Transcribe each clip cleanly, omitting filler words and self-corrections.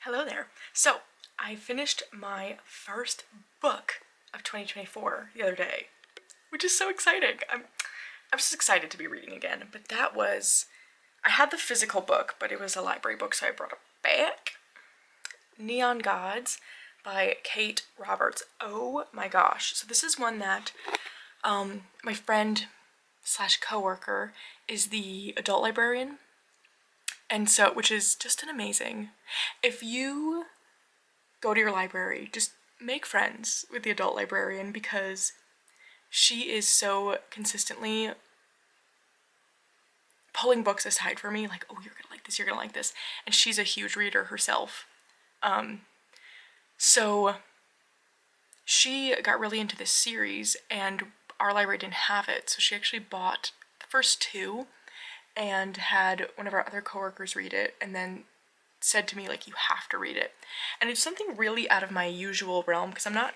Hello there. So, I finished my first book of 2024 the other day, which is so exciting. I'm just excited to be reading again, but I had the physical book, but it was a library book, so I brought it back. Neon Gods by Kate Roberts. Oh my gosh. So this is one that my friend slash coworker is the adult librarian, and so, which is just an amazing. If you go to your library, just make friends with the adult librarian because she is so consistently pulling books aside for me, like, oh, you're gonna like this, you're gonna like this, and she's a huge reader herself. So she got really into this series, and our library didn't have it, so she actually bought the first two and had one of our other coworkers read it, and then said to me, like, you have to read it. And it's something really out of my usual realm, because I'm not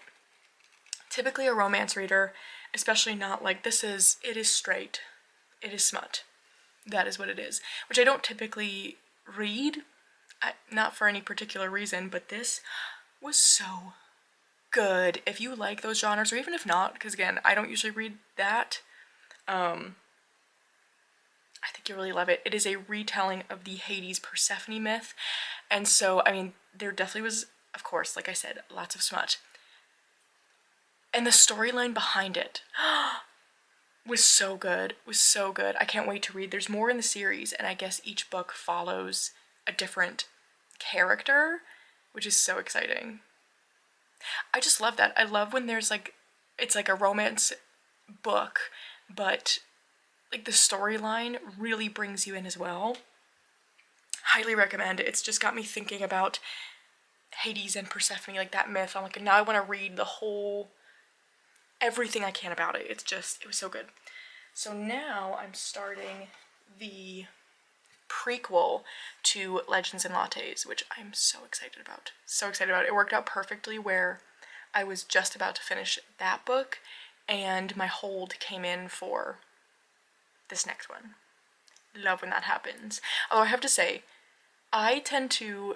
typically a romance reader, especially not like it is straight, it is smut. That is what it is, which I don't typically read, not for any particular reason, but this was so good. If you like those genres, or even if not, because again, I don't usually read that, I think you'll really love it. It is a retelling of the Hades Persephone myth, and so, I mean, there definitely was, of course, like I said, lots of smut. And the storyline behind it was so good, I can't wait to read. There's more in the series, and I guess each book follows a different character, which is so exciting. I just love that. I love when there's like, it's like a romance book, but like the storyline really brings you in as well. Highly recommend it. It's just got me thinking about Hades and Persephone, like that myth. I'm like, now I want to read everything I can about it. It was so good. So now I'm starting the prequel to Legends and Lattes, which I'm so excited about. So excited about it. It worked out perfectly where I was just about to finish that book and my hold came in for this next one. Love when that happens. Although I have to say, I tend to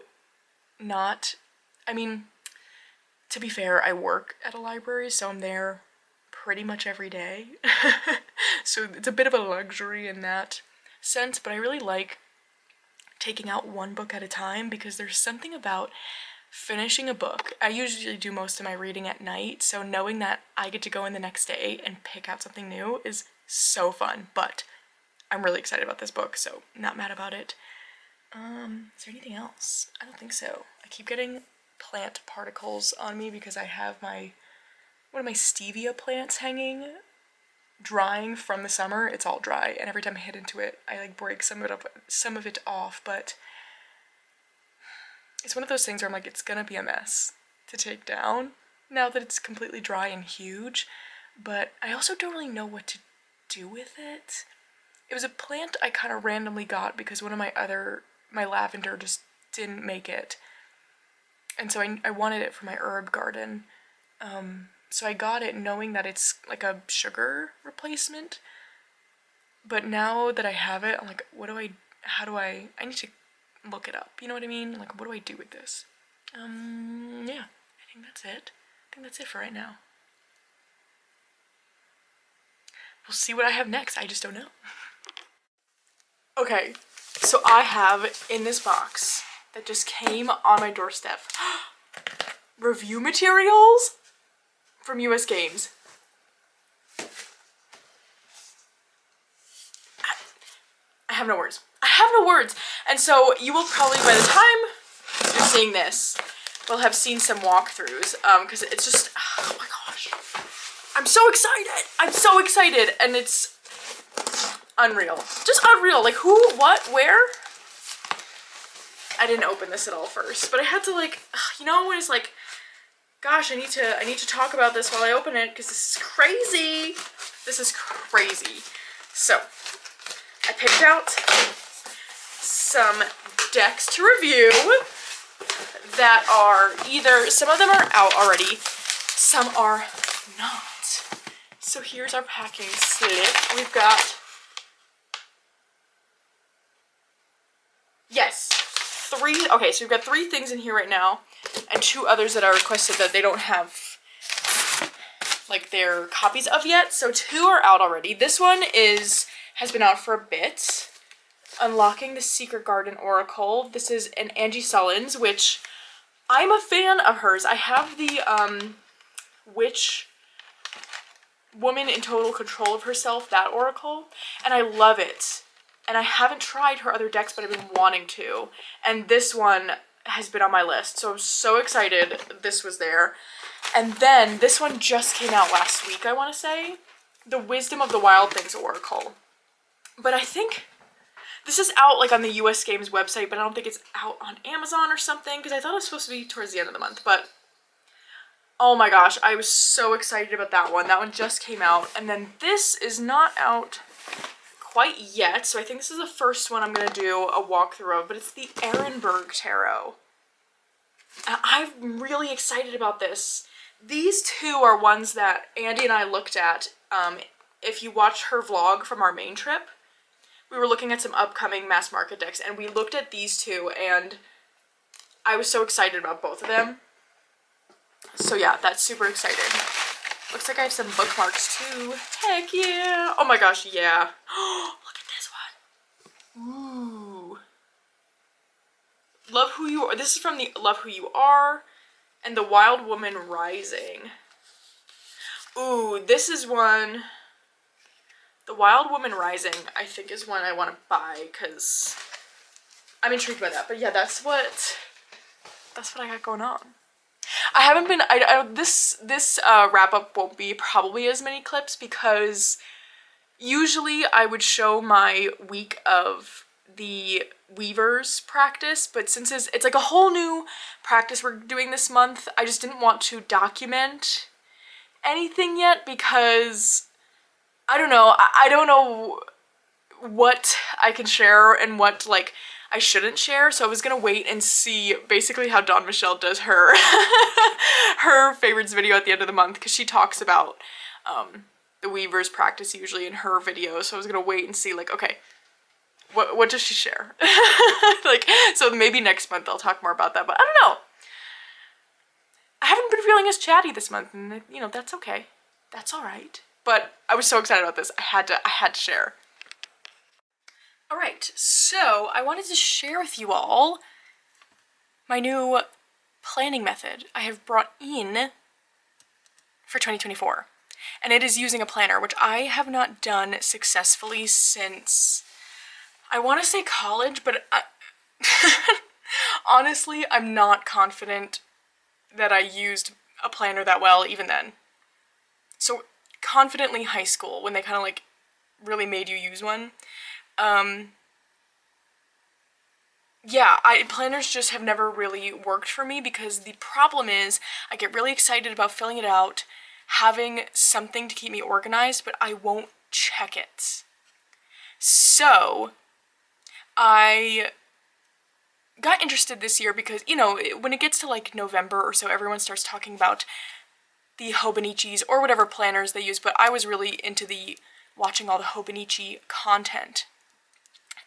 not, I mean, to be fair, I work at a library, so I'm there pretty much every day. So it's a bit of a luxury in that sense, but I really like taking out one book at a time because there's something about finishing a book. I usually do most of my reading at night, so knowing that I get to go in the next day and pick out something new is so fun, but I'm really excited about this book, so not mad about it. Is there anything else? I don't think so. I keep getting plant particles on me because I have one of my stevia plants hanging, drying from the summer. It's all dry, and every time I hit into it, I like break some of it off, but it's one of those things where I'm like, it's gonna be a mess to take down now that it's completely dry and huge, but I also don't really know what to do with it. It was a plant I kind of randomly got because one of my lavender just didn't make it. And so I wanted it for my herb garden. So I got it knowing that it's like a sugar replacement. But now that I have it, I'm like, I need to look it up. You know what I mean? Like, what do I do with this? Yeah, I think that's it. I think that's it for right now. We'll see what I have next. I just don't know. Okay, so I have in this box that just came on my doorstep review materials from US Games. I have no words. I have no words. And so you will probably, by the time you're seeing this, will have seen some walkthroughs, because it's just, oh my gosh. I'm so excited. I'm so excited. And it's unreal. Just unreal. Like, who, what, where? I didn't open this at all first, but I had to, like, you know, when it's like, gosh, I need to talk about this while I open it, because this is crazy. This is crazy. So, I picked out some decks to review that are either, some of them are out already, some are not. So here's our packing slip. We've got, yes, three, okay, so we've got 3 things in here right now, and 2 others that I requested that they don't have, like, their copies of yet. So 2 are out already. This one has been out for a bit. Unlocking the Secret Garden Oracle. This is an Angie Sullins, which I'm a fan of hers. I have the Witch Woman in Total Control of Herself, that oracle, and I love it. And I haven't tried her other decks, but I've been wanting to. And this one has been on my list, so I'm so excited this was there. And then this one just came out last week, I want to say. The Wisdom of the Wild Things Oracle. But I think this is out like on the US Games website, but I don't think it's out on Amazon or something, because I thought it was supposed to be towards the end of the month. But oh my gosh, I was so excited about that one. That one just came out. And then this is not out quite yet, so I think this is the first one I'm going to do a walkthrough of, but it's the Erenberg Tarot. I'm really excited about this. These 2 are ones that Andy and I looked at. If you watch her vlog from our main trip, we were looking at some upcoming mass market decks, and we looked at these 2, and I was so excited about both of them. So yeah, that's super exciting. Looks like I have some bookmarks too. Heck yeah! Oh my gosh, yeah. Look at this one. Ooh. Love Who You Are. This is from the Love Who You Are and the Wild Woman Rising. Ooh, this is one. The Wild Woman Rising, I think, is one I want to buy because I'm intrigued by that. But yeah, that's what I got going on. I haven't been, this wrap-up won't be probably as many clips because usually I would show my week of the Weavers practice, but since it's like a whole new practice we're doing this month, I just didn't want to document anything yet because, I don't know, I don't know what I can share and what, like, I shouldn't share, so I was gonna wait and see basically how Dawn Michelle does her her favorites video at the end of the month, because she talks about the Weaver's practice usually in her videos, so I was gonna wait and see, like, okay, what does she share? Like, so maybe next month I'll talk more about that, but I don't know. I haven't been feeling as chatty this month, and, you know, that's okay. That's alright. But I was so excited about this, I had to share. Alright, so I wanted to share with you all my new planning method I have brought in for 2024. And it is using a planner, which I have not done successfully since, I want to say college, but honestly, I'm not confident that I used a planner that well even then. So confidently high school, when they kind of like really made you use one. Yeah, planners just have never really worked for me because the problem is I get really excited about filling it out, having something to keep me organized, but I won't check it. So I got interested this year because, you know, when it gets to like November or so, everyone starts talking about the Hobonichis or whatever planners they use, but I was really into the watching all the Hobonichi content.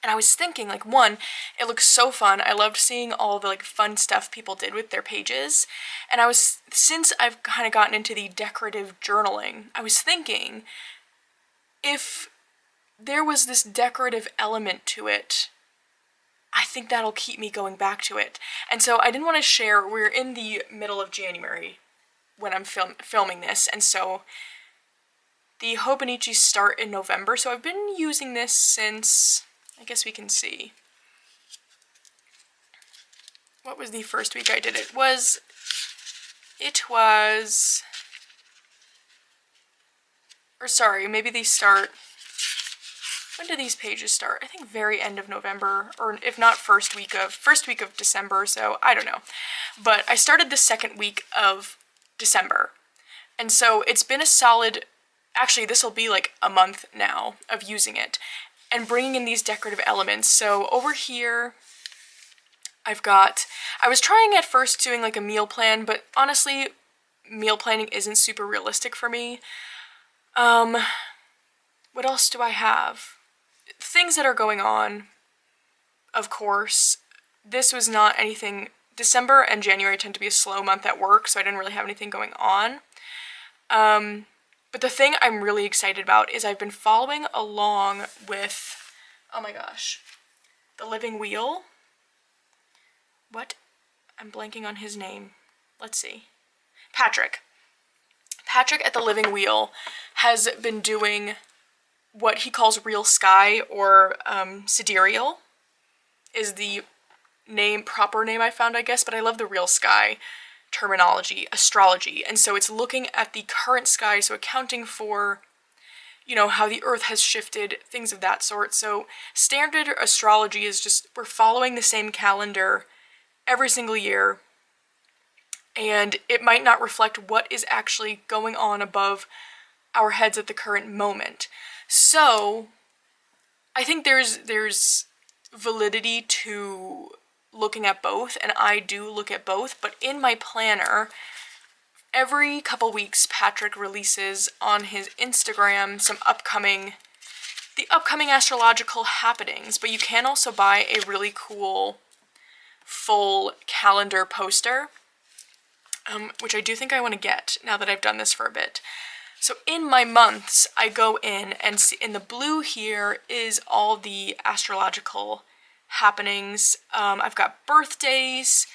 And I was thinking, like, one, it looks so fun. I loved seeing all the, like, fun stuff people did with their pages. And since I've kind of gotten into the decorative journaling, I was thinking, if there was this decorative element to it, I think that'll keep me going back to it. And so I didn't want to share, we're in the middle of January when I'm filming this, and so the Hobonichis start in November, so I've been using this since, I guess we can see. What was the first week I did it? Or sorry, maybe they start, when do these pages start? I think very end of November, or if not first week of December, so I don't know. But I started the second week of December, and so it's been a solid, actually this will be like a month now of using it and bringing in these decorative elements. So over here I was trying at first doing like a meal plan, but honestly meal planning isn't super realistic for me. What else do I have? Things that are going on, of course. this was not anything. December and January tend to be a slow month at work, so I didn't really have anything going on. But the thing I'm really excited about is I've been following along with, oh my gosh, The Living Wheel. What? I'm blanking on his name. Let's see. Patrick. Patrick at The Living Wheel has been doing what he calls Real Sky, or sidereal is the proper name I found, I guess, but I love the Real Sky terminology, astrology. And so it's looking at the current sky, so accounting for, you know, how the earth has shifted, things of that sort. So standard astrology is just, we're following the same calendar every single year, and it might not reflect what is actually going on above our heads at the current moment. So I think there's validity to looking at both, and I do look at both, but in my planner, every couple weeks Patrick releases on his Instagram the upcoming astrological happenings, but you can also buy a really cool full calendar poster, which I do think I want to get now that I've done this for a bit. So in my months, I go in and see, in the blue here is all the astrological happenings. I've got birthdays,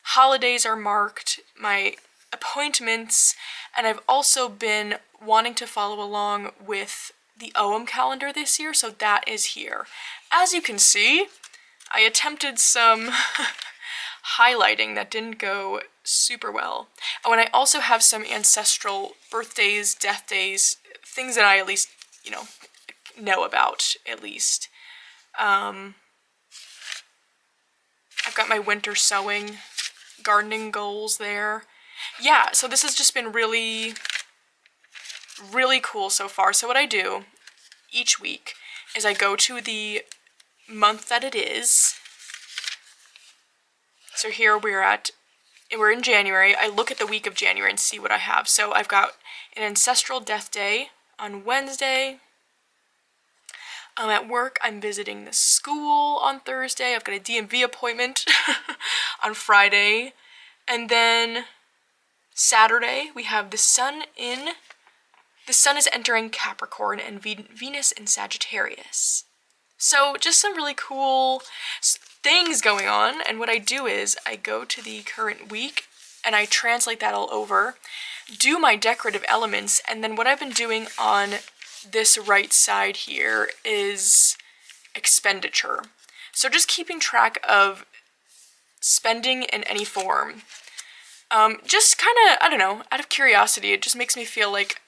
holidays are marked, my appointments, and I've also been wanting to follow along with the OM calendar this year, so that is here. As you can see, I attempted some highlighting that didn't go super well. Oh, and I also have some ancestral birthdays, death days, things that I at least, you know about, at least. I've got my winter sowing, gardening goals there. Yeah, so this has just been really, really cool so far. So what I do each week is I go to the month that it is. So here we're in January. I look at the week of January and see what I have. So I've got an ancestral death day on Wednesday. At work, I'm visiting the school on Thursday. I've got a DMV appointment on Friday. And then Saturday, we have the sun is entering Capricorn and Venus in Sagittarius. So just some really cool things going on, and what I do is I go to the current week and I translate that all over, do my decorative elements, and then what I've been doing on this right side here is expenditure. So just keeping track of spending in any form. Just kind of, I don't know, out of curiosity, it just makes me feel like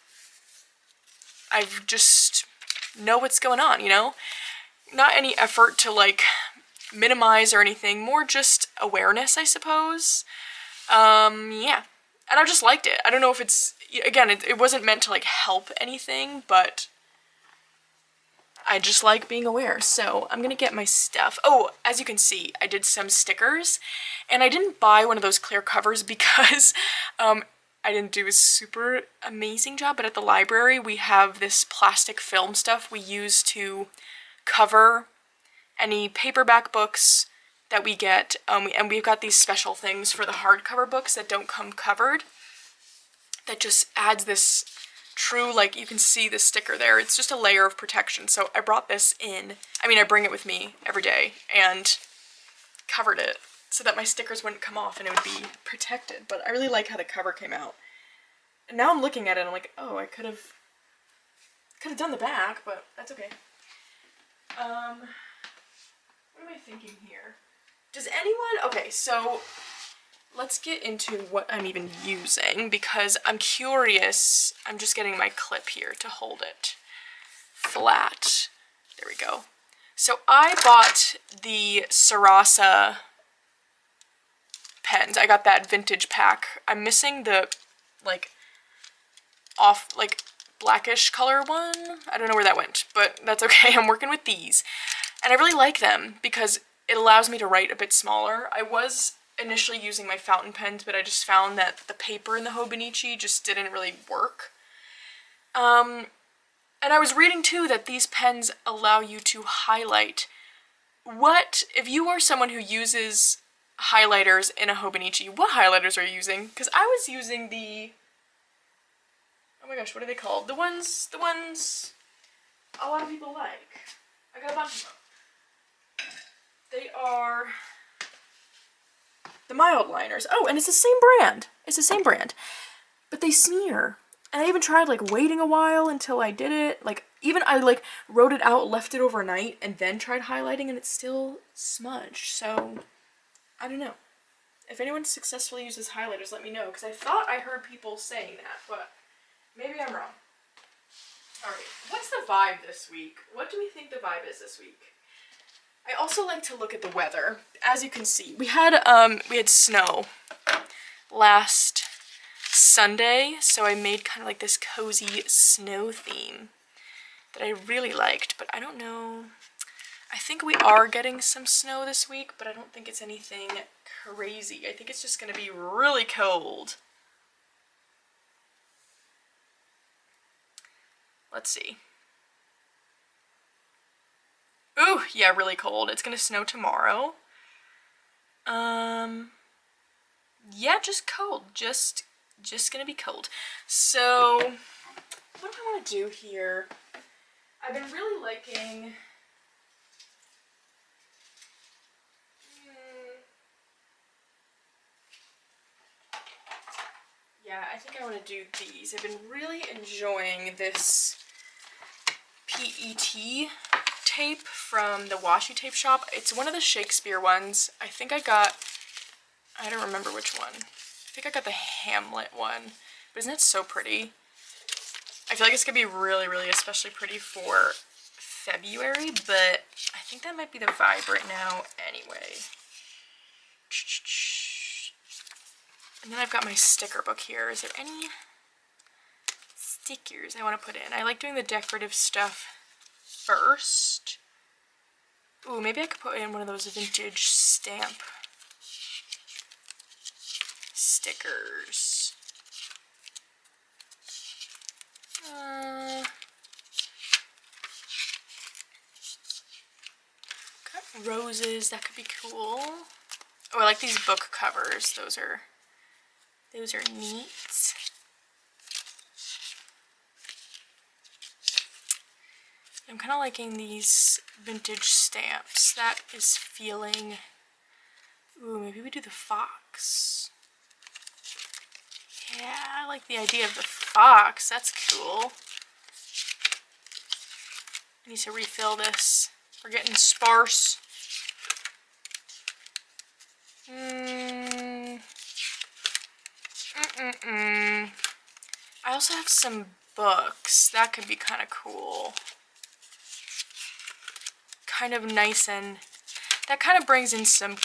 I've just know what's going on, you know? Not any effort to, like, minimize or anything, more just awareness, I suppose. Yeah. And I just liked it. I don't know if it's, again, it wasn't meant to, like, help anything, but I just like being aware. So I'm gonna get my stuff. Oh, as you can see, I did some stickers, and I didn't buy one of those clear covers because I didn't do a super amazing job, but at the library we have this plastic film stuff we use to cover any paperback books that we get, and we've got these special things for the hardcover books that don't come covered that just adds this true, like, you can see the sticker there, it's just a layer of protection. So I brought this in, I bring it with me every day, and covered it so that my stickers wouldn't come off and it would be protected. But I really like how the cover came out. And now I'm looking at it and I'm like, oh, I could have done the back, but that's okay. What am I thinking here? Does anyone, okay, so let's get into what I'm even using, because I'm curious. I'm just getting my clip here to hold it flat. There we go. So I bought the Solara pens. I got that vintage pack. I'm missing the, like, blackish color one. I don't know where that went, but that's okay. I'm working with these. And I really like them because it allows me to write a bit smaller. I was initially using my fountain pens, but I just found that the paper in the Hobonichi just didn't really work. And I was reading too that these pens allow you to highlight what, if you are someone who uses highlighters in a Hobonichi, what highlighters are you using? Because I was using the, oh my gosh, what are they called? The ones a lot of people like. I got a bunch of them. They are the mild liners. Oh, and it's the same brand. It's the same brand. But they smear. And I even tried like waiting a while until I did it. Like even I like wrote it out, left it overnight, and then tried highlighting and it still smudged. So I don't know. If anyone successfully uses highlighters, let me know. Because I thought I heard people saying that, but maybe I'm wrong. Alright, what's the vibe this week? What do we think the vibe is this week? I also like to look at the weather. As you can see, we had snow last Sunday, so I made kind of like this cozy snow theme that I really liked, but I don't know. I think we are getting some snow this week, but I don't think it's anything crazy. I think it's just going to be really cold. Let's see. Ooh, yeah, really cold. It's gonna snow tomorrow. Yeah, just cold. Just gonna be cold. So, what do I want to do here? I've been really liking. Yeah, I think I want to do these. I've been really enjoying this PET tape from the washi tape shop. It's one of the Shakespeare ones. I don't remember which one. I think I got the Hamlet one. But isn't it so pretty? I feel like it's gonna be really, really especially pretty for February, but I think that might be the vibe right now anyway. And then I've got my sticker book here. Is there any stickers I want to put in? I like doing the decorative stuff first. Ooh, maybe I could put in one of those vintage stamp stickers. Got roses, that could be cool. Oh, I like these book covers. Those are neat. I'm kind of liking these vintage stamps. That is feeling... Ooh, maybe we do the fox. Yeah, I like the idea of the fox. That's cool. I need to refill this. We're getting sparse. I also have some books. That could be kind of cool. Kind of nice, and that kind of brings in some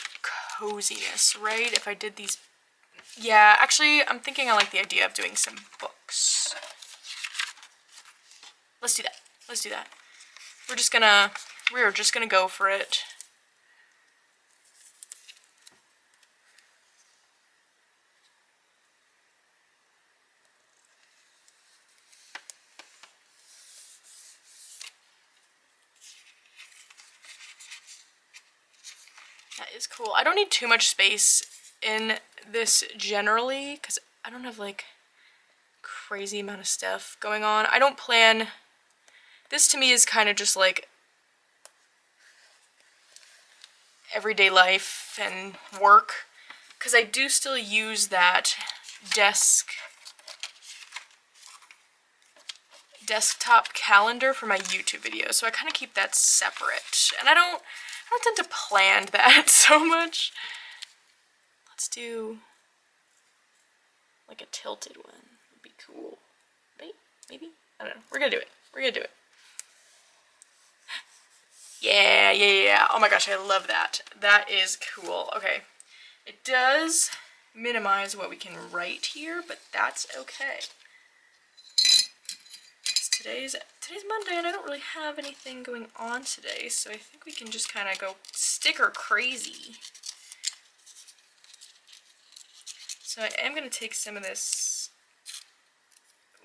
coziness, right? If I did these... Yeah, actually, I'm thinking I like the idea of doing some books. Let's do that. Let's do that. We're just gonna go for it. That is cool. I don't need too much space in this generally, because I don't have like crazy amount of stuff going on. I don't plan... This to me is kind of just like everyday life and work, because I do still use that desktop calendar for my YouTube videos, so I kind of keep that separate. And I don't tend to plan that so much. Let's do like a tilted one. Would be cool. Right? Maybe? I don't know. We're gonna do it. We're gonna do it. Yeah. Oh my gosh, I love that. That is cool. Okay. It does minimize what we can write here, but that's okay. Today's Monday and I don't really have anything going on today, so I think we can just kind of go sticker crazy. So I am going to take some of this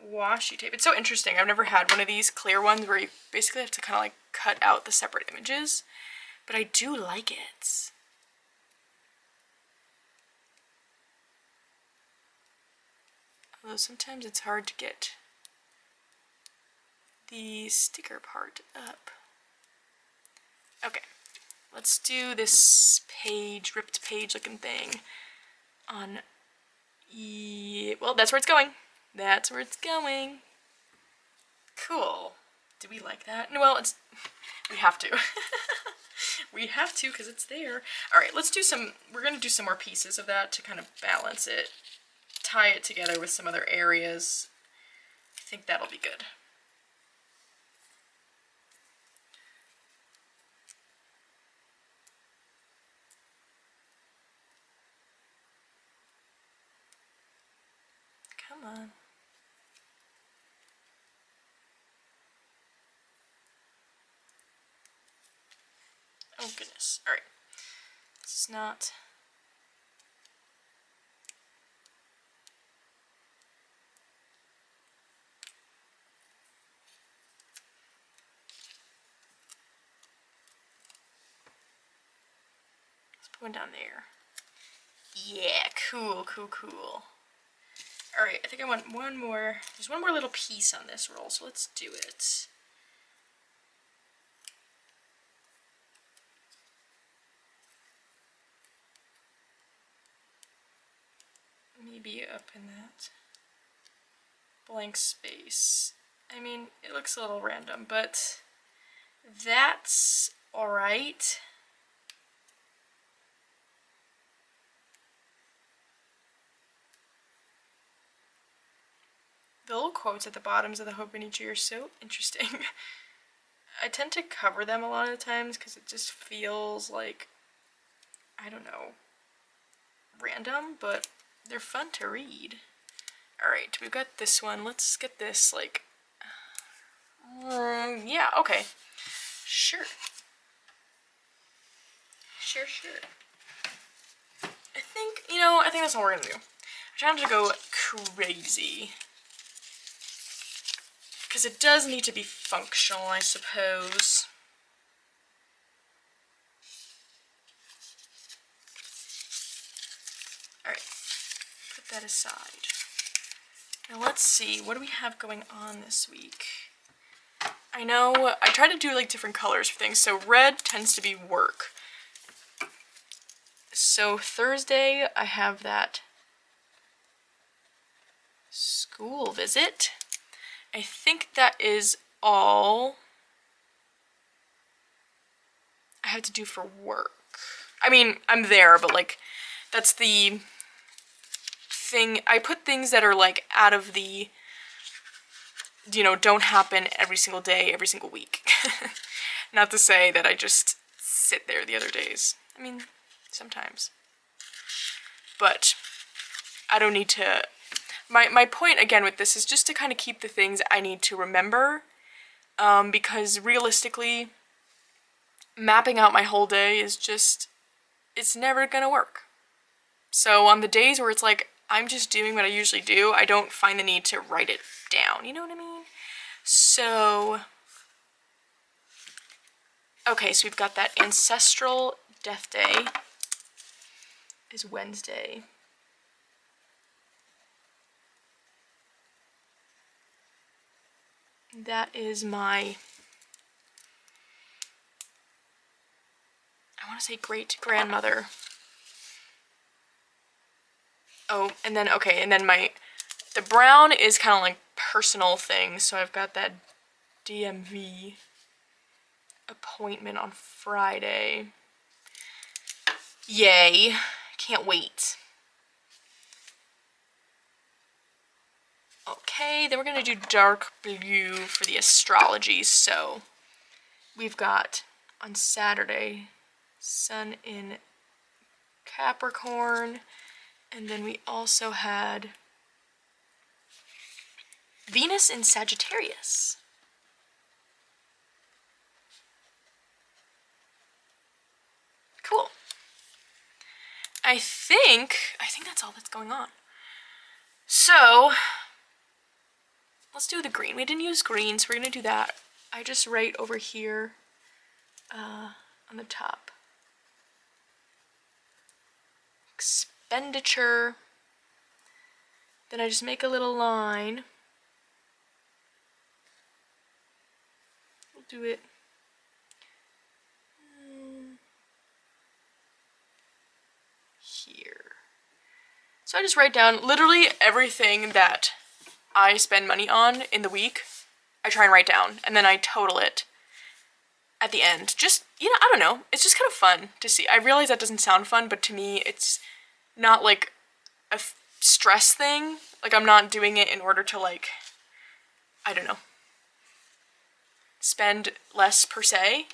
washi tape. It's so interesting. I've never had one of these clear ones where you basically have to kind of like cut out the separate images. but I do like it. Although sometimes it's hard to get the sticker part up. Okay, let's do this page, ripped page looking thing on, well, that's where it's going. That's where it's going. Cool. Do we like that? Well, we have to. We have to because it's there. All right, let's do we're gonna do some more pieces of that to kind of balance it, tie it together with some other areas. I think that'll be good. Come on. Oh goodness. All right. This is not... Let's put one down there. Yeah, cool, cool, cool. All right, I think I want one more. There's one more little piece on this roll, so let's do it. Maybe up in that blank space. I mean, it looks a little random, but that's all right. The little quotes at the bottoms of the Hope in each year are so interesting. I tend to cover them a lot of the times because it just feels like, I don't know, random, but they're fun to read. Alright, we've got this one. Let's get this, like, yeah, okay. Sure. Sure, sure. I think, I think that's all we're gonna do. I'm trying to go crazy. Because it does need to be functional, I suppose. Alright, put that aside. Now let's see, what do we have going on this week? I know, I try to do like different colors for things, so red tends to be work. So Thursday, I have that school visit. I think that is all I have to do for work. I mean, I'm there, but like, that's the thing. I put things that are like out of the, don't happen every single day, every single week. Not to say that I just sit there the other days. I mean, sometimes. But I don't need to... My point, again, with this is just to kind of keep the things I need to remember, because realistically, mapping out my whole day is just, it's never gonna work. So on the days where it's like, I'm just doing what I usually do, I don't find the need to write it down, you know what I mean? So, okay, so we've got that Ancestral Death Day is Wednesday. That is my, I want to say great-grandmother. Oh, and then, okay, and then the brown is kind of like personal things, so I've got that DMV appointment on Friday. Yay, can't wait. Okay, then we're gonna do dark blue for the astrology, so we've got on Saturday, Sun in Capricorn, and then we also had Venus in Sagittarius. Cool. I think that's all that's going on. So, let's do the green. We didn't use green, so we're gonna do that. I just write over here, on the top. Expenditure. Then I just make a little line. We'll do it here. So I just write down literally everything that I spend money on in the week. I try and write down, and then I total it at the end. Just, you know, I don't know. It's just kind of fun to see. I realize that doesn't sound fun, but to me, it's not like a stress thing. Like, I'm not doing it in order to, like, I don't know, spend less per se.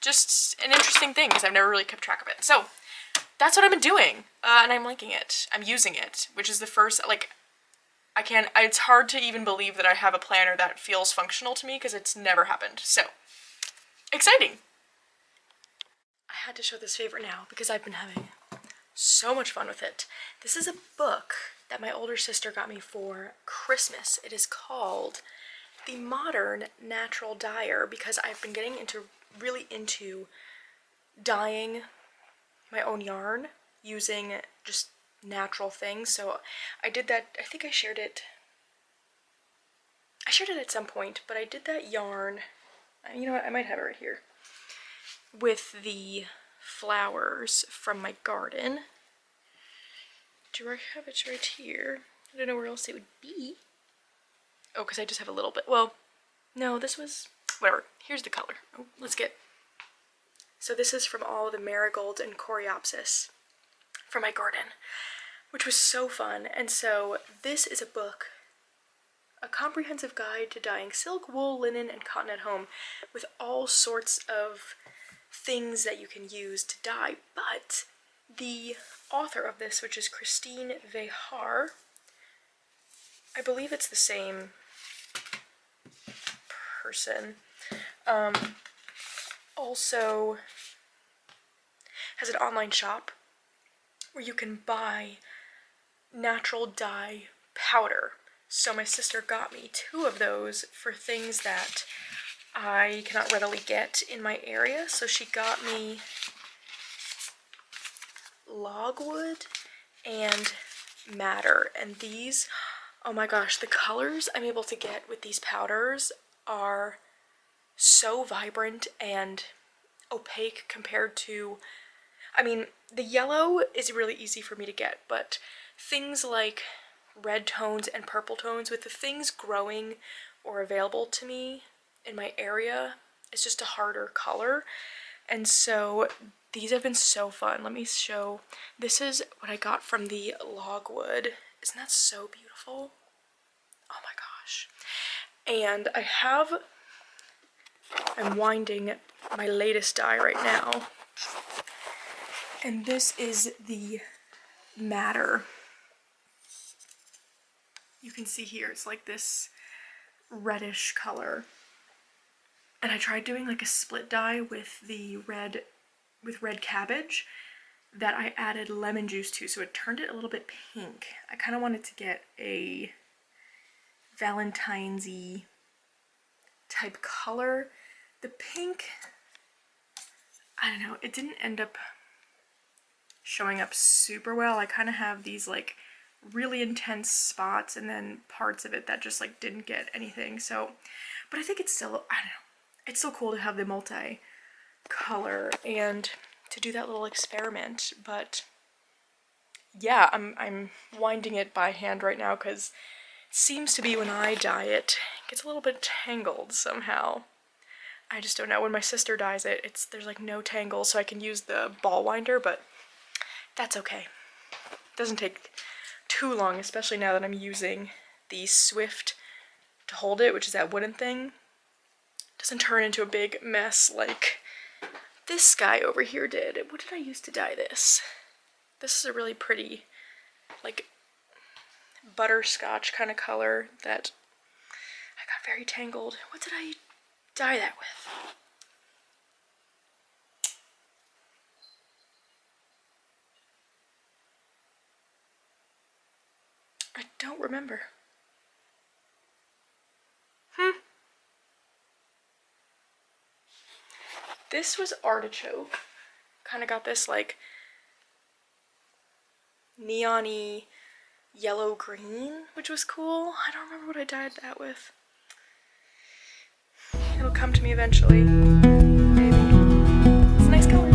Just an interesting thing because I've never really kept track of it. So that's what I've been doing, and I'm liking it. I'm using it, which is the first, like, it's hard to even believe that I have a planner that feels functional to me because it's never happened. So, exciting. I had to show this favorite now because I've been having so much fun with it. This is a book that my older sister got me for Christmas. It is called The Modern Natural Dyer because I've been getting really into dyeing my own yarn using just natural things. So I did that. I think I shared it at some point, but I did that yarn, you know what, I might have it right here, with the flowers from my garden. Do I have it right here? I don't know where else it would be. Oh, because I just have a little bit. Well, no, this was, whatever. Here's the color. Oh, so this is from all the marigolds and coreopsis from my garden, which was so fun. And so this is a book, a comprehensive guide to dyeing silk, wool, linen, and cotton at home with all sorts of things that you can use to dye. But the author of this, which is Christine Vehar, I believe it's the same person, also has an online shop where you can buy natural dye powder. So my sister got me 2 of those for things that I cannot readily get in my area. So she got me logwood and madder, and these, oh my gosh, the colors I'm able to get with these powders are so vibrant and opaque compared to, I mean, the yellow is really easy for me to get, but things like red tones and purple tones, with the things growing or available to me in my area, it's just a harder color. And so these have been so fun. Let me show. This is what I got from the logwood. Isn't that so beautiful? Oh my gosh. And I'm winding my latest dye right now. And this is the madder. You can see here, it's like this reddish color. And I tried doing like a split dye with the red cabbage that I added lemon juice to, so it turned it a little bit pink. I kind of wanted to get a Valentine's-y type color. The pink, I don't know, it didn't end up showing up super well. I kind of have these like really intense spots and then parts of it that just like didn't get anything. So, but I think it's still, I don't know, it's still cool to have the multi-color and to do that little experiment. But yeah, I'm winding it by hand right now because it seems to be when I dye it, it gets a little bit tangled somehow. I just don't know. When my sister dyes it, there's like no tangle, so I can use the ball winder, but that's okay. It doesn't take too long, especially now that I'm using the Swift to hold it, which is that wooden thing. It doesn't turn into a big mess like this guy over here did. What did I use to dye this? This is a really pretty, like, butterscotch kind of color that I got very tangled. What did I dye that with? I don't remember. This was artichoke. Kind of got this like neon-y yellow-green, which was cool. I don't remember what I dyed that with. It'll come to me eventually. Maybe. It's a nice color.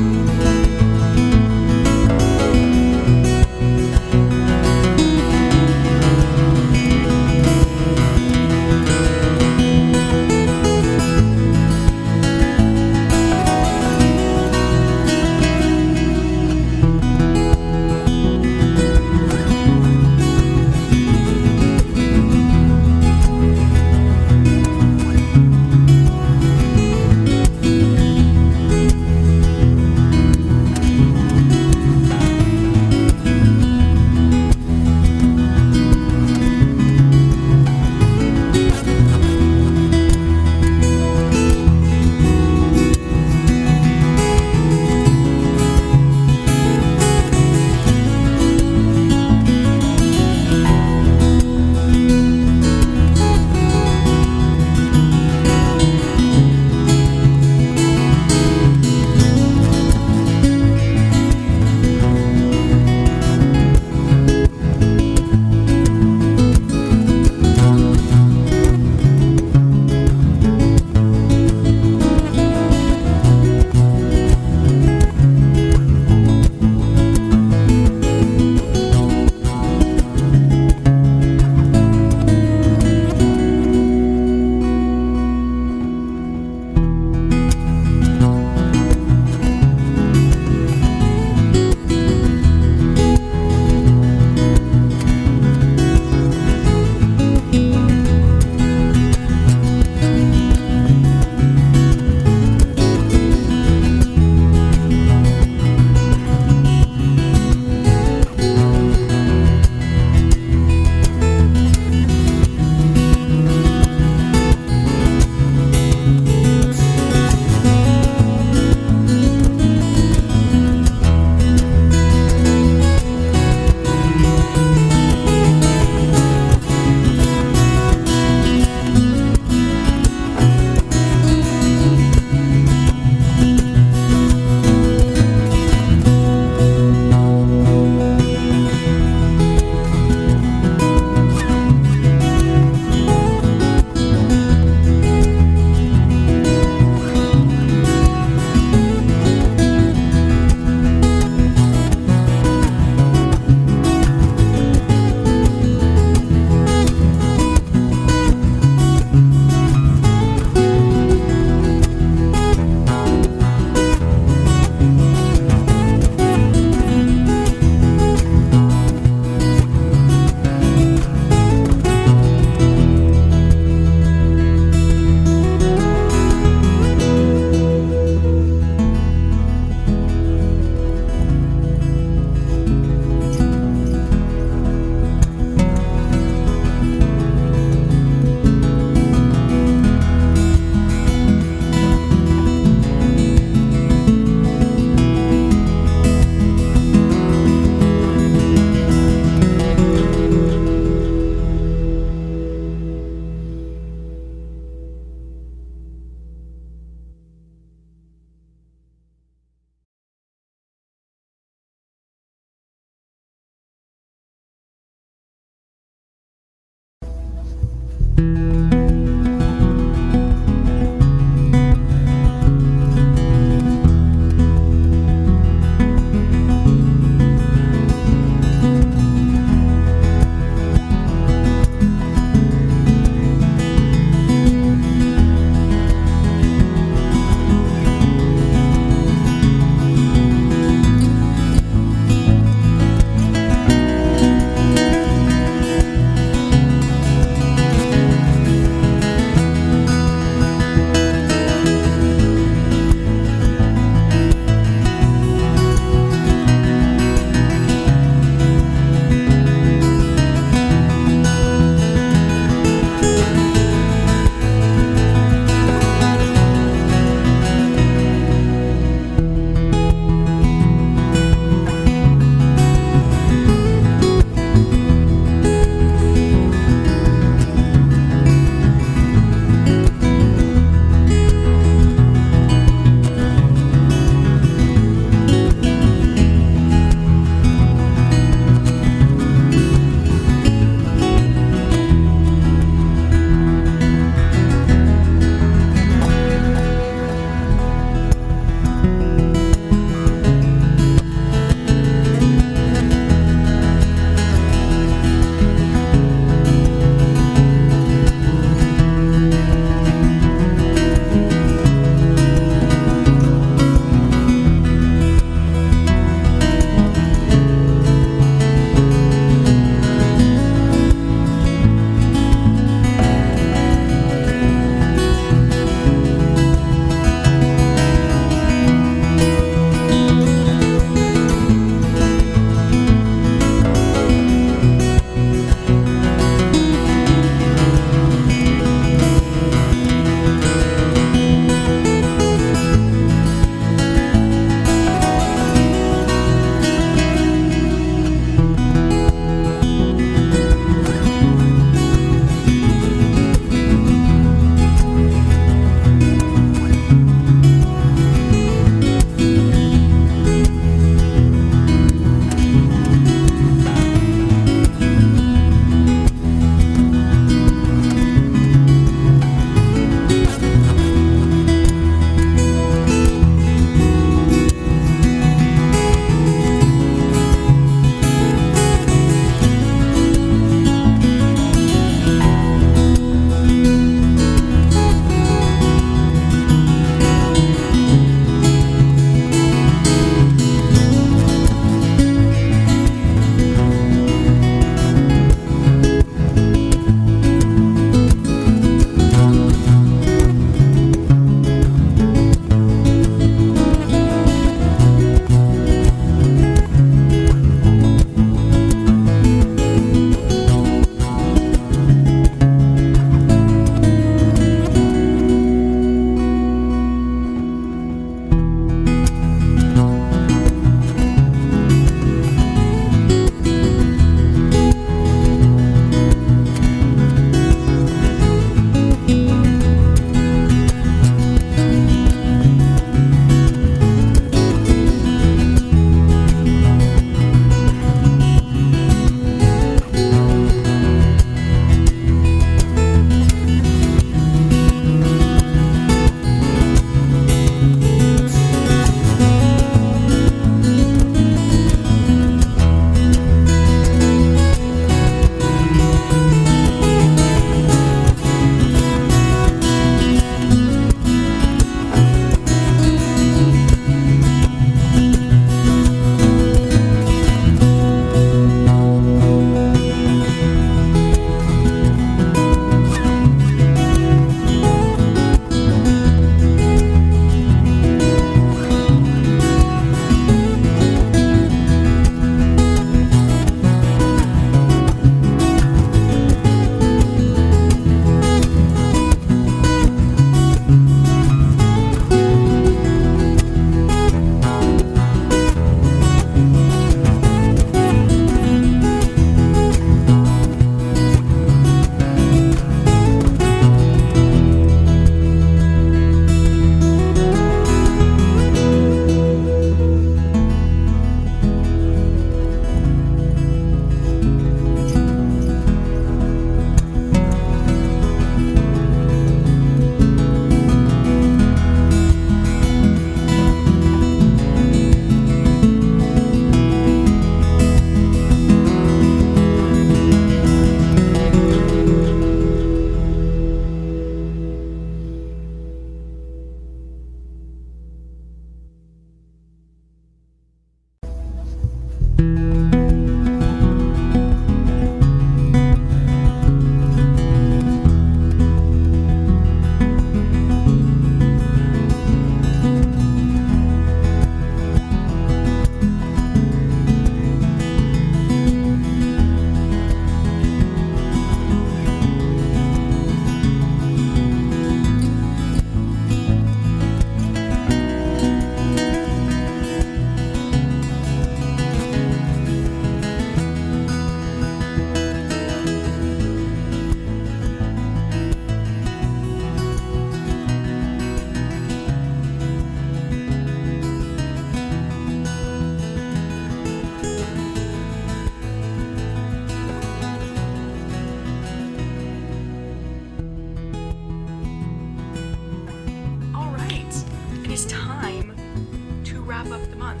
is time to wrap up the month.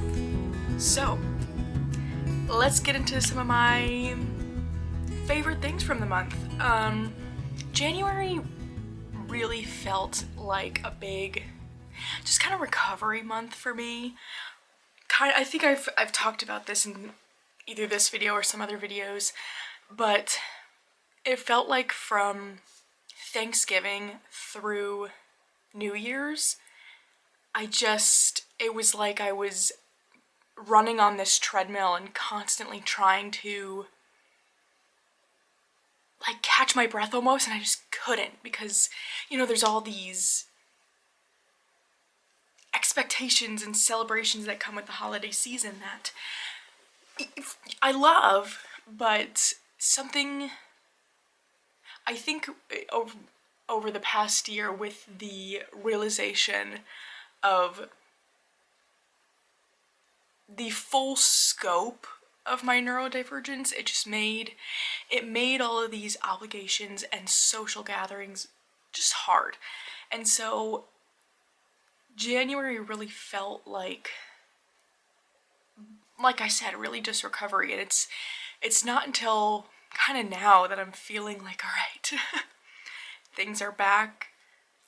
So, let's get into some of my favorite things from the month. January really felt like a big, just kind of recovery month for me. I think I've talked about this in either this video or some other videos, but it felt like from Thanksgiving through New Year's, it was like I was running on this treadmill and constantly trying to like catch my breath almost, and I just couldn't, because, you know, there's all these expectations and celebrations that come with the holiday season that I love, but something, I think over the past year, with the realization of the full scope of my neurodivergence, it made all of these obligations and social gatherings just hard. And so January really felt like I said, really just recovery. And it's not until kind of now that I'm feeling like, all right, things are back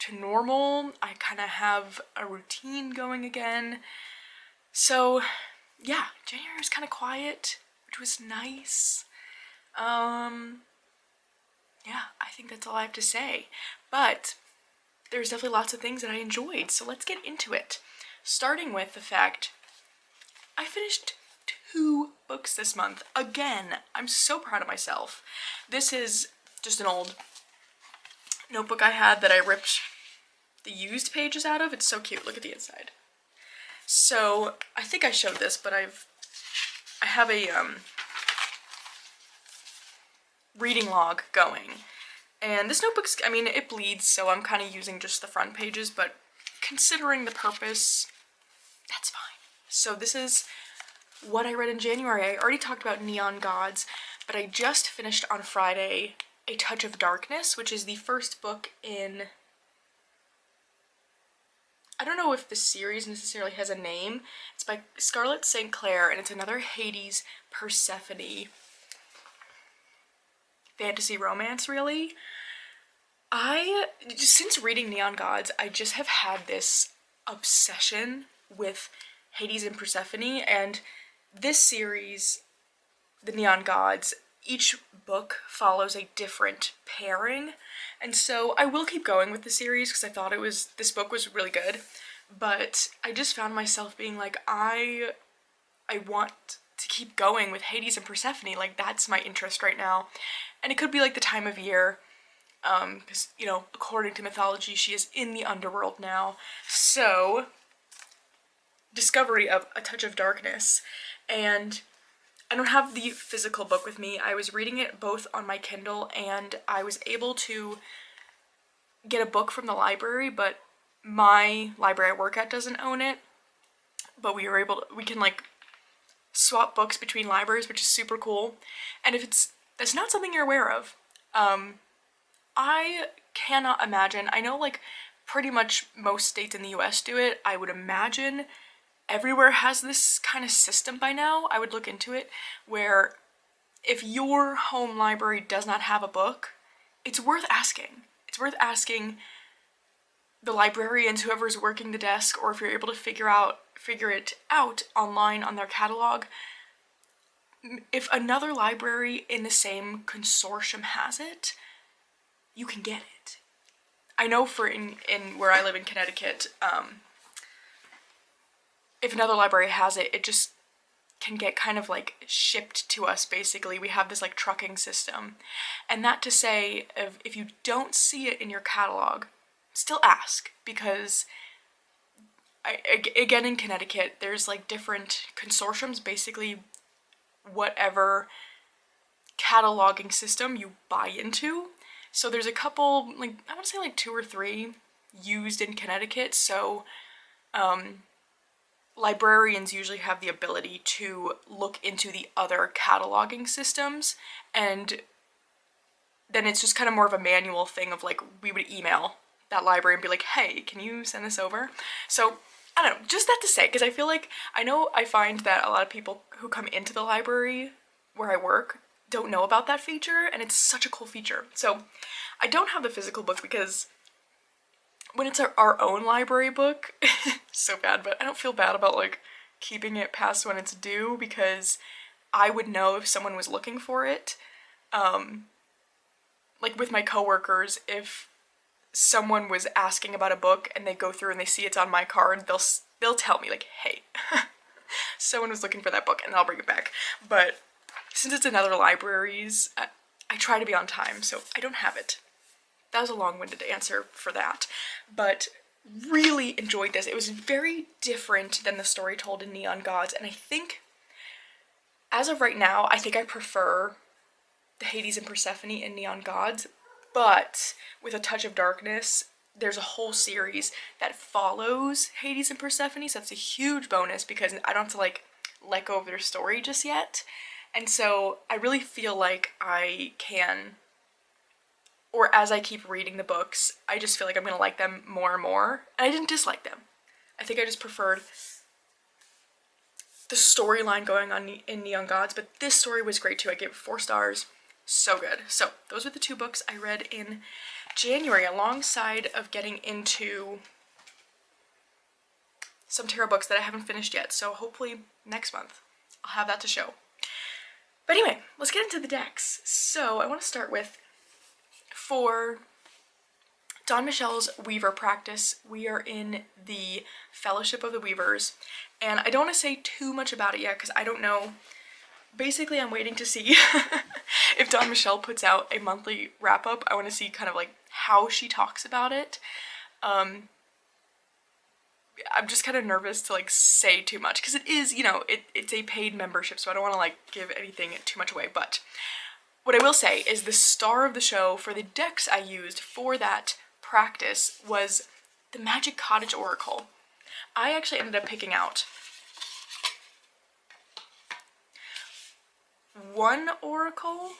to normal. I kind of have a routine going again. So yeah, January was kind of quiet, which was nice. Yeah, I think that's all I have to say. But there's definitely lots of things that I enjoyed, so let's get into it. Starting with the fact I finished 2 books this month. Again, I'm so proud of myself. This is just an old notebook I had that I ripped the used pages out of. It's so cute. Look at the inside. So I think I showed this, but I have a reading log going. And this notebook's, I mean, it bleeds, so I'm kind of using just the front pages, but considering the purpose, that's fine. So this is what I read in January. I already talked about Neon Gods, but I just finished on Friday A Touch of Darkness, which is the first book in, I don't know if the series necessarily has a name. It's by Scarlett St. Clair, and it's another Hades Persephone fantasy romance, really. Since reading Neon Gods, I just have had this obsession with Hades and Persephone, and this series, the Neon Gods, each book follows a different pairing, and so I will keep going with the series because I thought this book was really good, but I just found myself being like, I want to keep going with Hades and Persephone, like that's my interest right now. And it could be like the time of year, because, you know, according to mythology, she is in the underworld now. So, discovery of A Touch of Darkness, and I don't have the physical book with me. I was reading it both on my Kindle, and I was able to get a book from the library, but my library I work at doesn't own it. But we can like swap books between libraries, which is super cool. And if that's not something you're aware of, I cannot imagine, I know like pretty much most states in the US do it. I would imagine everywhere has this kind of system by now. I would look into it, where if your home library does not have a book, it's worth asking. It's worth asking the librarians, whoever's working the desk, or if you're able to figure it out online on their catalog. If another library in the same consortium has it, you can get it. I know in where I live in Connecticut, if another library has it, it just can get kind of like shipped to us, basically. We have this like trucking system. And that to say, if you don't see it in your catalog, still ask, because again, in Connecticut, there's like different consortiums, basically whatever cataloging system you buy into. So there's a couple, like, I want to say like 2 or 3 used in Connecticut, so librarians usually have the ability to look into the other cataloging systems, and then it's just kind of more of a manual thing of like, we would email that library and be like, hey, can you send this over? So I don't know, just that to say, because I feel like, I find that a lot of people who come into the library where I work don't know about that feature, and it's such a cool feature. So I don't have the physical book because when it's our own library book, so bad, but I don't feel bad about like keeping it past when it's due because I would know if someone was looking for it. Like with my coworkers, if someone was asking about a book and they go through and they see it's on my card, they'll tell me like, hey, someone was looking for that book, and I'll bring it back. But since it's in other libraries, I try to be on time, so I don't have it. That was a long-winded answer for that, but really enjoyed this. It was very different than the story told in Neon Gods, and I think, as of right now, I think I prefer the Hades and Persephone in Neon Gods, but with a touch of darkness, there's a whole series that follows Hades and Persephone, so that's a huge bonus because I don't have to like let go of their story just yet. And so I really feel like I can, or as I keep reading the books, I just feel like I'm gonna like them more and more. And I didn't dislike them. I think I just preferred the storyline going on in Neon Gods, but this story was great too. I gave it 4 stars. So good. So those were the 2 books I read in January, alongside of getting into some tarot books that I haven't finished yet. So hopefully next month I'll have that to show. But anyway, let's get into the decks. So I want to start with, for Dawn Michelle's Weaver practice, we are in the Fellowship of the Weavers, and I don't want to say too much about it yet because I don't know. Basically, I'm waiting to see if Dawn Michelle puts out a monthly wrap-up. I want to see kind of like how she talks about it. I'm just kind of nervous to like say too much because it is, you know, it's a paid membership, so I don't want to like give anything too much away. But what I will say is the star of the show for the decks I used for that practice was the Majick Cottage Oracle. I actually ended up picking out one oracle,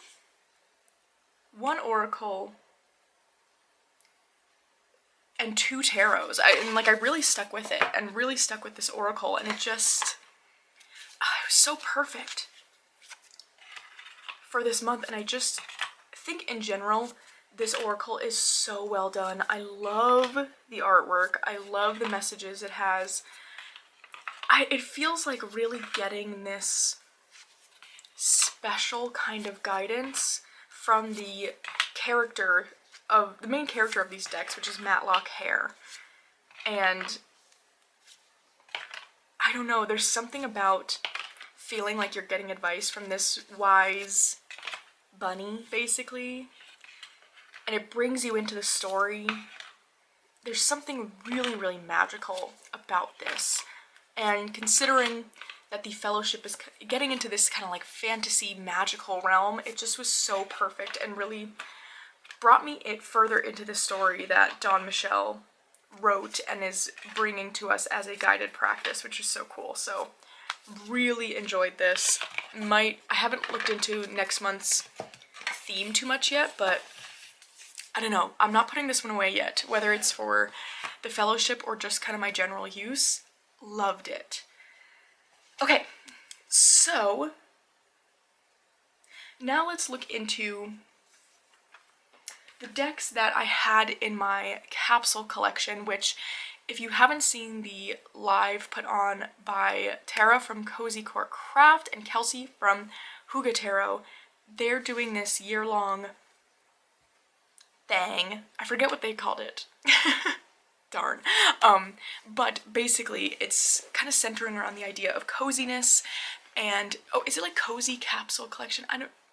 and 2 tarots. I really stuck with it and really stuck with this oracle, and it just, it was so perfect for this month. And I just think in general this oracle is so well done. I love the artwork. I love the messages it has. It feels like really getting this special kind of guidance from the main character of these decks, which is Matlock Hare. And I don't know, there's something about feeling like you're getting advice from this wise bunny, basically, and it brings you into the story. There's something really, really magical about this, and considering that the Fellowship is getting into this kind of like fantasy magical realm, it just was so perfect and really brought me further into the story that Dawn Michelle wrote and is bringing to us as a guided practice, which is so cool. So really enjoyed this. I haven't looked into next month's theme too much yet, but I don't know. I'm not putting this one away yet, whether it's for the Fellowship or just kind of my general use. Loved it. Okay, so now let's look into the decks that I had in my capsule collection, which, if you haven't seen the live put on by Tara from Cozy Court Craft and Kelsey from Huga Tarot, they're doing this year-long thing. I forget what they called it. Darn. But basically it's kind of centering around the idea of coziness and, oh, is it like Cozy Capsule Collection?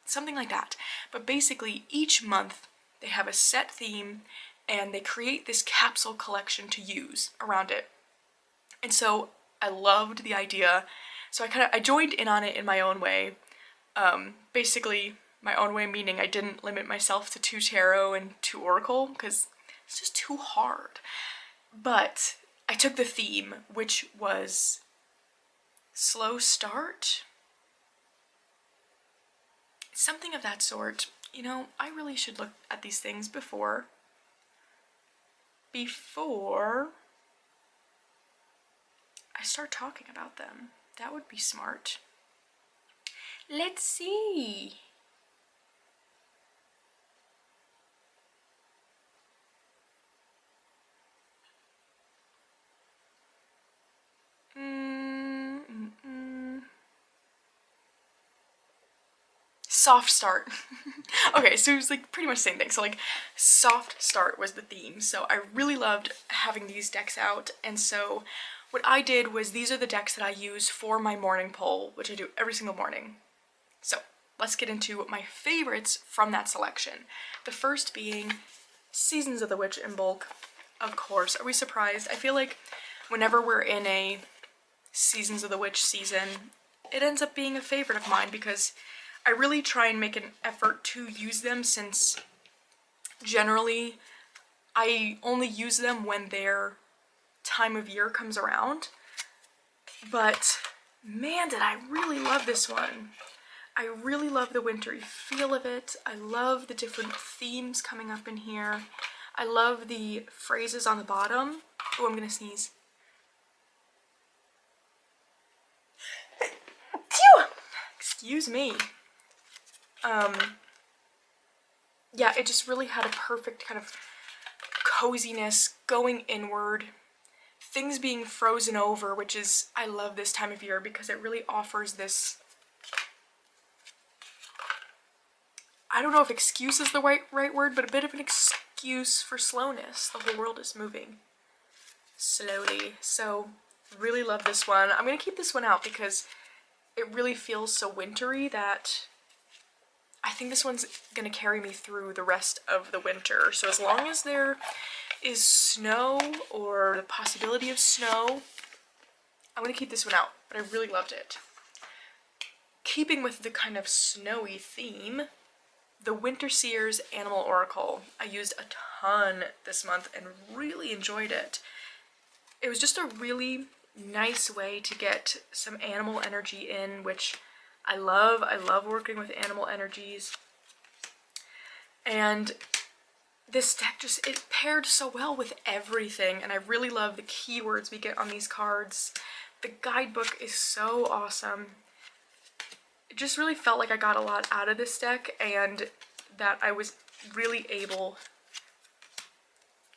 Something like that. But basically each month they have a set theme and they create this capsule collection to use around it. And so I loved the idea. So I joined in on it in my own way. Basically my own way meaning I didn't limit myself to 2 tarot and 2 oracle because it's just too hard. But I took the theme, which was slow start. Something of that sort. You know, I really should look at these things before start talking about them. That would be smart. Let's see. Soft start. Okay, so it was like pretty much the same thing. So like soft start was the theme. So I really loved having these decks out. And so what I did was these are the decks that I use for my morning poll, which I do every single morning. So let's get into my favorites from that selection. The first being Seasons of the Witch Imbolc. Of course, are we surprised? I feel like whenever we're in a Seasons of the Witch season, it ends up being a favorite of mine because I really try and make an effort to use them, since generally I only use them when their time of year comes around. But man, did I really love this one. I really love the wintry feel of it. I love the different themes coming up in here. I love the phrases on the bottom. Oh, I'm gonna sneeze. Phew! Excuse me. Yeah, it just really had a perfect kind of coziness going inward. Things being frozen over, which is, I love this time of year because it really offers this, I don't know if excuse is the right word, but a bit of an excuse for slowness. The whole world is moving slowly. So really love this one. I'm gonna keep this one out because it really feels so wintry that I think this one's gonna carry me through the rest of the winter. So as long as there is snow or the possibility of snow, I'm gonna keep this one out, but I really loved it. Keeping with the kind of snowy theme, the Winterseer's Animal Oracle. I used a ton this month and really enjoyed it. It was just a really nice way to get some animal energy in, which I love. I love working with animal energies. And this deck just, it paired so well with everything, and I really love the keywords we get on these cards. The guidebook is so awesome. It just really felt like I got a lot out of this deck, and that I was really able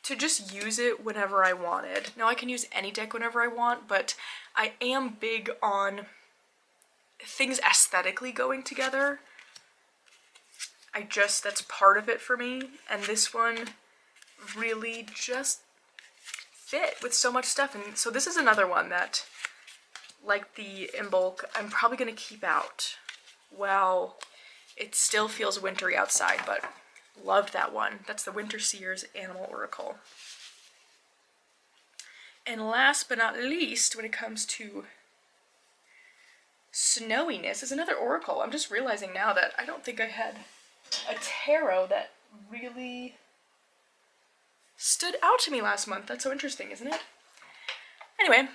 to just use it whenever I wanted. Now I can use any deck whenever I want, but I am big on things aesthetically going together. That's part of it for me, and this one really just fit with so much stuff. And so this is another one that, like the Imbolc, I'm probably going to keep out. Well, it still feels wintry outside, but loved that one. That's the Winterseer's Animal Oracle. And last but not least, when it comes to snowiness, is another oracle. I'm just realizing now that I don't think I had a tarot that really stood out to me last month. That's so interesting, isn't it? Anyway,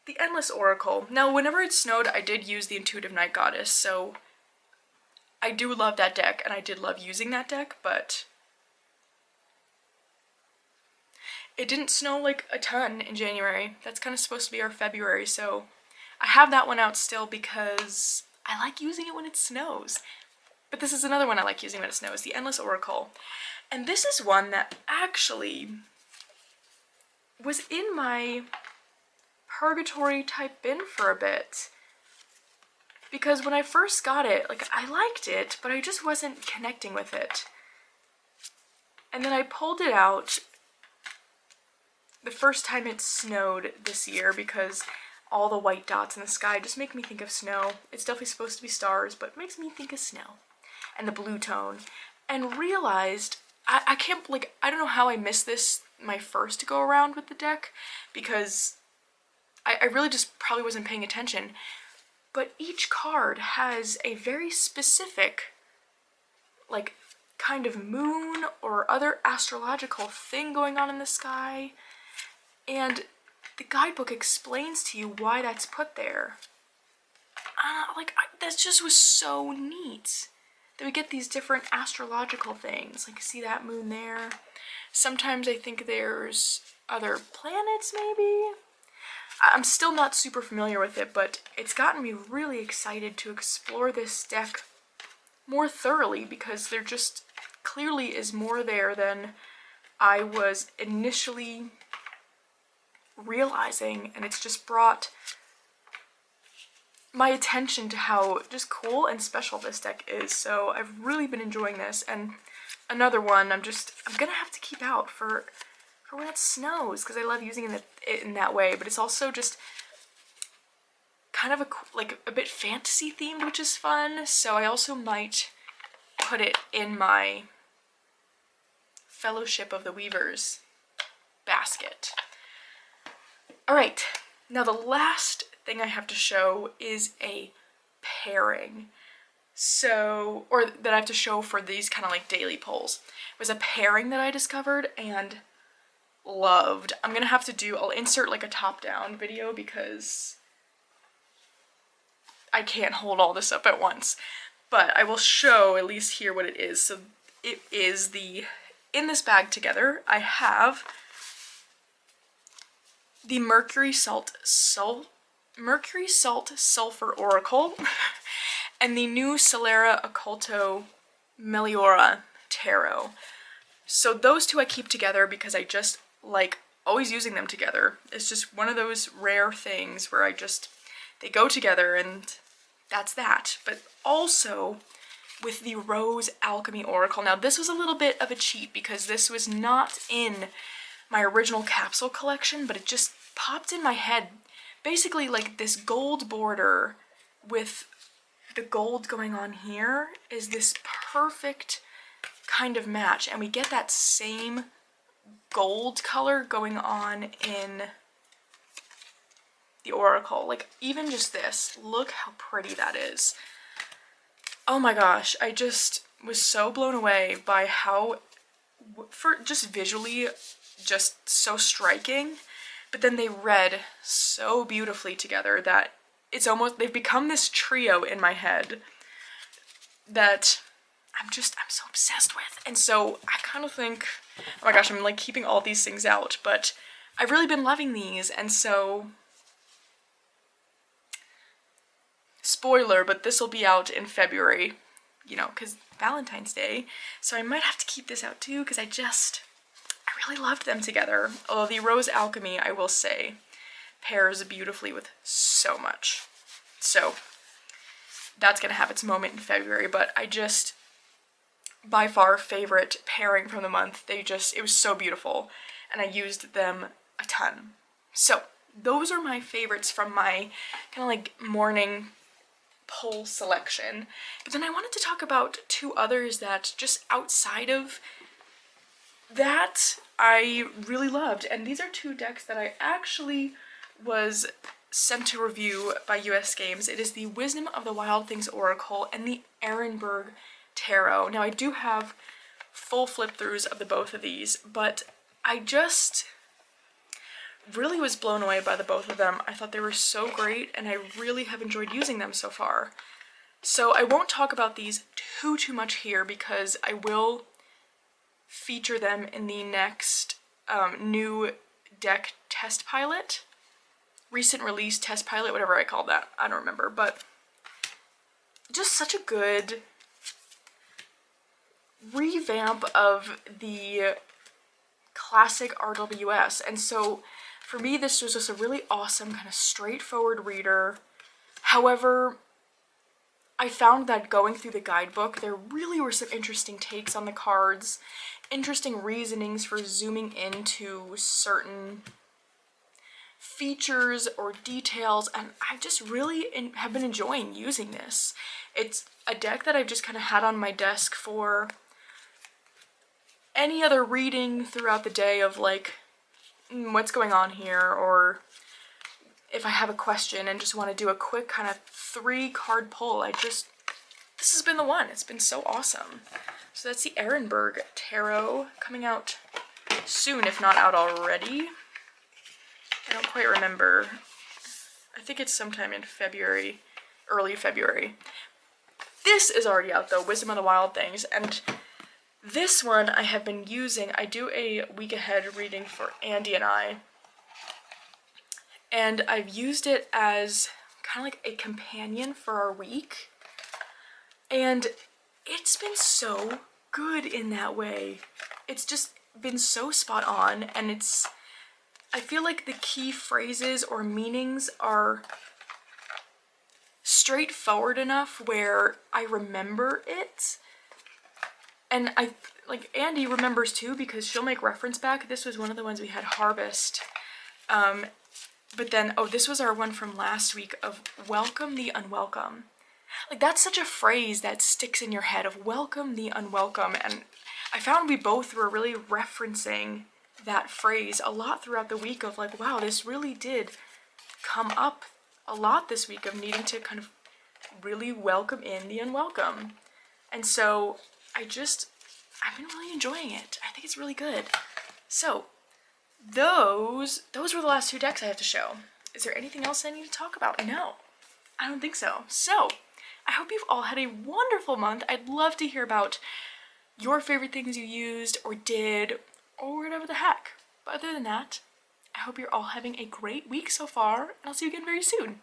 the Endless Oracle. Now, whenever it snowed, I did use the Intuitive Night Goddess, so I do love that deck, and I did love using that deck, but it didn't snow like a ton in January. That's kind of supposed to be our February, so I have that one out still because I like using it when it snows. But this is another one I like using when it snows, the Endless Oracle. And this is one that actually was in my purgatory type bin for a bit. Because when I first got it, like, I liked it, but I just wasn't connecting with it. And then I pulled it out the first time it snowed this year because all the white dots in the sky just make me think of snow. It's definitely supposed to be stars, but it makes me think of snow and the blue tone. And realized, I can't, like, I don't know how I missed this my first go around with the deck, because I really just probably wasn't paying attention. But each card has a very specific, like, kind of moon or other astrological thing going on in the sky. And the guidebook explains to you why that's put there. That just was so neat. That we get these different astrological things. Like, see that moon there? Sometimes I think there's other planets, maybe? I'm still not super familiar with it, but it's gotten me really excited to explore this deck more thoroughly, because there just clearly is more there than I was initially realizing, and it's just brought my attention to how just cool and special this deck is. So I've really been enjoying this, and another one I'm gonna have to keep out for when it snows, because I love using it in that way, but it's also just kind of a bit fantasy themed, which is fun. So I also might put it in my Fellowship of the Weavers basket. Alright, now the last thing I have to show is a pairing. So, or that I have to show for these kind of like daily polls. It was a pairing that I discovered and loved. I'm gonna have to do, I'll insert like a top-down video because I can't hold all this up at once. But I will show at least here what it is. So it is in this bag together, I have the Mercury Salt Sulfur Oracle and the new Solara Occulto Tarot. So those two I keep together because I just like always using them together. It's just one of those rare things where they go together, and that's that. But also with the Rose Alchemy Oracle. Now this was a little bit of a cheat because this was not in my original capsule collection, but it just popped in my head. Basically, like, this gold border with the gold going on here is this perfect kind of match, and we get that same gold color going on in the Oracle. Like, even just this, look how pretty that is. Oh my gosh, I just was so blown away by how, for just visually, just so striking, but then they read so beautifully together that it's almost, they've become this trio in my head that I'm so obsessed with. And so I kind of think, oh my gosh, I'm like keeping all these things out, but I've really been loving these. And so, spoiler, but this will be out in February, you know, because Valentine's Day. So I might have to keep this out too, because I really loved them together. Although the Rose Alchemy, I will say, pairs beautifully with so much. So that's gonna have its moment in February, but I just, by far, favorite pairing from the month. It was so beautiful, and I used them a ton. So those are my favorites from my kind of like morning poll selection. But then I wanted to talk about two others that just outside of that I really loved, and these are two decks that I actually was sent to review by US Games. It is the Wisdom of the Wild Things Oracle and the Erenberg Tarot. Now I do have full flip-throughs of the both of these, but I just really was blown away by the both of them. I thought they were so great, and I really have enjoyed using them so far. So I won't talk about these too much here because I will feature them in the next new deck test pilot, recent release test pilot, whatever I called that, I don't remember, but just such a good revamp of the classic RWS. And so for me, this was just a really awesome kind of straightforward reader. However, I found that going through the guidebook, there really were some interesting takes on the cards, interesting reasonings for zooming into certain features or details, and I just really have been enjoying using this. It's a deck that I've just kind of had on my desk for any other reading throughout the day of like, what's going on here, or if I have a question and just want to do a quick kind of 3-card pull, this has been the one. It's been so awesome. So that's the Erenberg Tarot, coming out soon, if not out already. I don't quite remember. I think it's sometime in February, early February. This is already out though, Wisdom of the Wild Things, and this one I have been using. I do a week ahead reading for Andy and I, and I've used it as kind of like a companion for our week, and it's been so good in that way. It's just been so spot on, and I feel like the key phrases or meanings are straightforward enough where I remember it. And like Andy remembers too, because she'll make reference back. This was one of the ones we had Harvest. But then, oh, this was our one from last week of welcome the unwelcome. Like, that's such a phrase that sticks in your head, of welcome the unwelcome. And I found we both were really referencing that phrase a lot throughout the week of like, wow, this really did come up a lot this week of needing to kind of really welcome in the unwelcome. And so I've been really enjoying it. I think it's really good. So those were the last 2 decks I have to show. Is there anything else I need to talk about? No, I don't think so. So I hope you've all had a wonderful month. I'd love to hear about your favorite things you used or did or whatever the heck. But other than that, I hope you're all having a great week so far, and I'll see you again very soon.